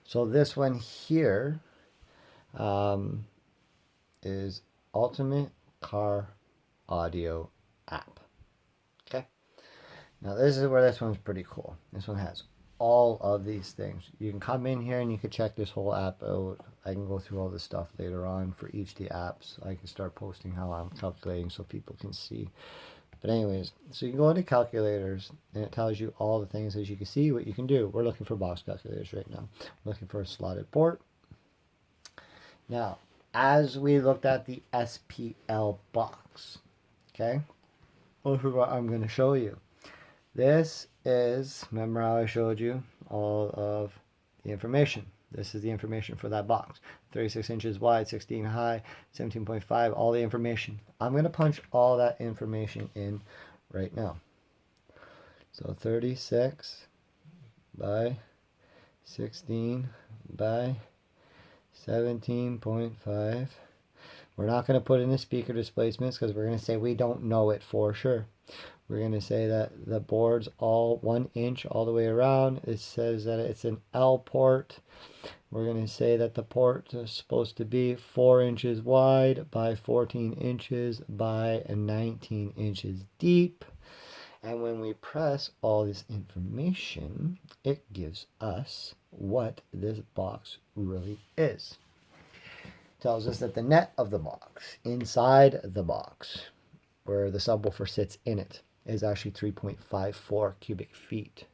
So this one here um, is Ultimate Car Audio app. Okay. Now this is where this one's pretty cool. This one has all of these things. You can come in here and you can check this whole app out. I can go through all this stuff later on for each of the apps. I can start posting how I'm calculating so people can see. But anyways, so you can go into calculators and it tells you all the things as you can see what you can do. We're looking for box calculators right now. We're looking for a slotted port. Now, as we looked at the SPL box, okay, this is what I'm going to show you. This is, remember how I showed you all of the information. This is the information for that box. 36 inches wide, 16 high, 17.5, all the information. I'm going to punch all that information in right now. So 36 by 16 by 17.5. We're not going to put in the speaker displacements because we're going to say we don't know it for sure. We're going to say that the board's all 1 inch all the way around. It says that it's an L port. We're going to say that the port is supposed to be 4 inches wide by 14 inches by 19 inches deep. And when we press all this information, it gives us what this box really is. It tells us that the net of the box, inside the box, where the subwoofer sits in it, is actually 3.54 cubic feet.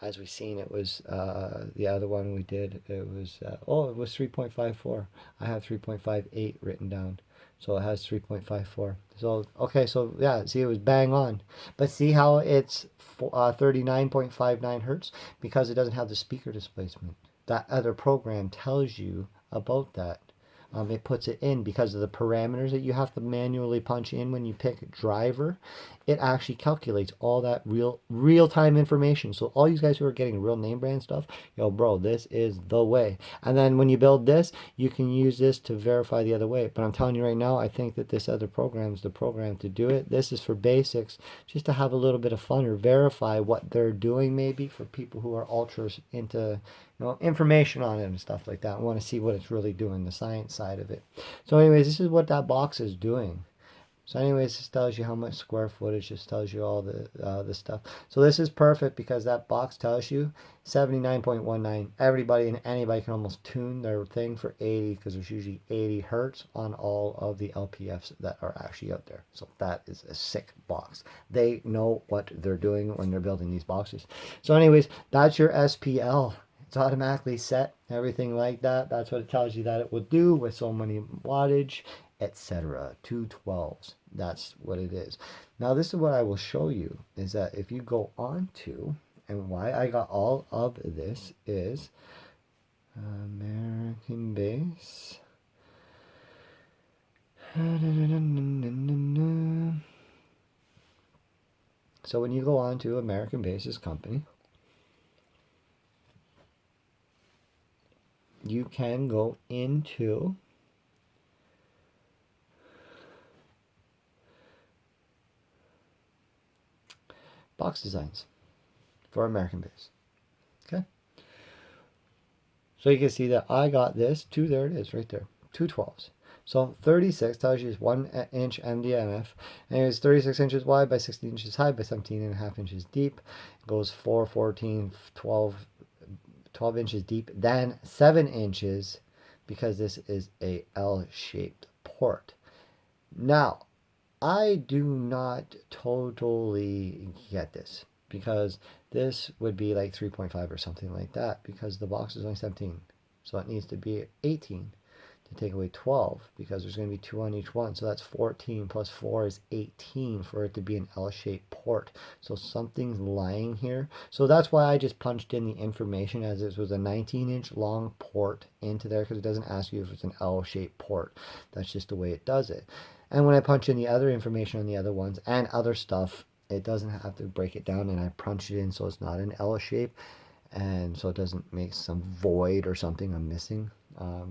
As we've seen, it was the other one we did, it was 3.54. I have 3.58 written down. So it has 3.54. So, okay, so yeah, see, it was bang on. But see how it's 39.59 hertz? Because it doesn't have the speaker displacement. That other program tells you about that. It puts it in because of the parameters that you have to manually punch in when you pick driver. It actually calculates all that real time information. So all you guys who are getting real name brand stuff, yo, bro, this is the way. And then when you build this, you can use this to verify the other way. But I'm telling you right now, I think that this other program is the program to do it. This is for basics, just to have a little bit of fun or verify what they're doing, maybe for people who are ultras into information on it and stuff like that. I want to see what it's really doing, the science side of it. So anyways, this is what that box is doing. So anyways, this tells you how much square footage. This tells you all the stuff. So this is perfect because that box tells you 79.19. Everybody and anybody can almost tune their thing for 80 because there's usually 80 hertz on all of the LPFs that are actually out there. So that is a sick box. They know what they're doing when they're building these boxes. So anyways, that's your SPL. It's automatically set, everything like that. That's what it tells you that it will do with so many wattage, etc. 212s. That's what it is. Now this is what I will show you is that if you go on to, and why I got all of this is American base. So when you go on to American Bases Company, you can go into box designs for American Base. Okay. So you can see that I got this, there it is right there, 212s. So 36 tells you it's 1 inch MDMF, and it's 36 inches wide by 16 inches high by 17.5 inches deep. It goes 4, 14, 12 inches deep, then 7 inches because this is a L-shaped port. Now, I do not totally get this because this would be like 3.5 or something like that because the box is only 17. So it needs to be 18 to take away 12 because there's going to be 2 on each one. So that's 14 plus 4 is 18 for it to be an L-shaped port. So something's lying here. So that's why I just punched in the information as it was a 19-inch long port into there because it doesn't ask you if it's an L-shaped port. That's just the way it does it. And when I punch in the other information on the other ones and other stuff, it doesn't have to break it down, and I punch it in so it's not an L shape, and so it doesn't make some void or something I'm missing,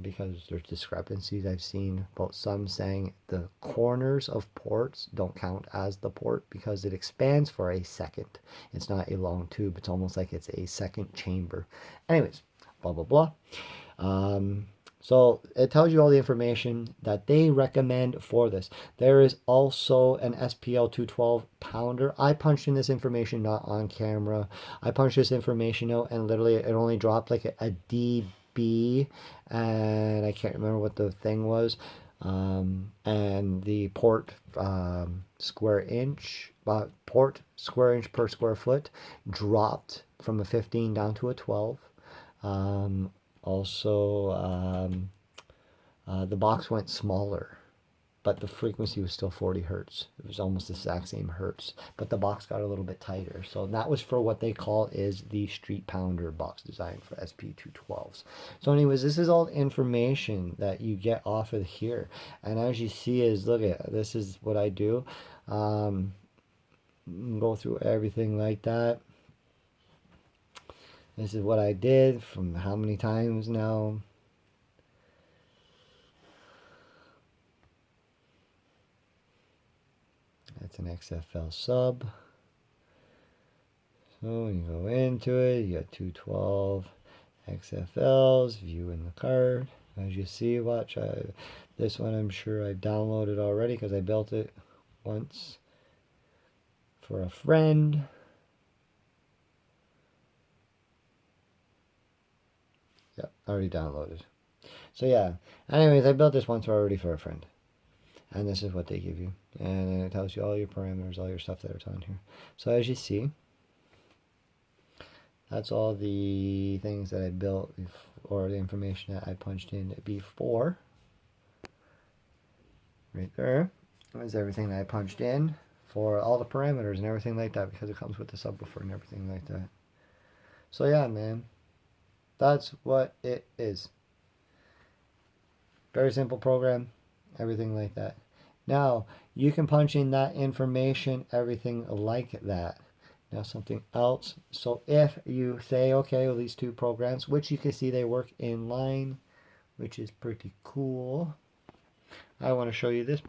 because there's discrepancies I've seen about some saying the corners of ports don't count as the port because it expands for a second. It's not a long tube. It's almost like it's a second chamber. Anyways, blah, blah, blah. So it tells you all the information that they recommend for this. There is also an SPL 212 pounder. I punched in this information not on camera. I punched this information out and literally it only dropped like a dB, and I can't remember what the thing was. And the port square inch per square foot dropped from a 15 down to a 12. Also, the box went smaller, but the frequency was still 40 hertz. It was almost the exact same hertz, but the box got a little bit tighter. So that was for what they call is the Street Pounder box design for SP212s. So anyways, this is all information that you get off of here. And as you see is, look at, this is what I do. Go through everything like that. This is what I did from how many times now. That's an XFL sub. So when you go into it, you got 212 XFLs, view in the card. As you see, watch, this one I'm sure I downloaded already because I built it once for a friend. Yep, already downloaded. So yeah, anyways, I built this once already for a friend. And this is what they give you. And then it tells you all your parameters, all your stuff that's on here. So as you see, that's all the things that I built or the information that I punched in before. Right there is everything that I punched in for all the parameters and everything like that, because it comes with the subwoofer and everything like that. So yeah, man, that's what it is. Very simple program, everything like that. Now, you can punch in that information, everything like that. Now, something else. So if you say, okay, well, these two programs, which you can see they work in line, which is pretty cool. I want to show you this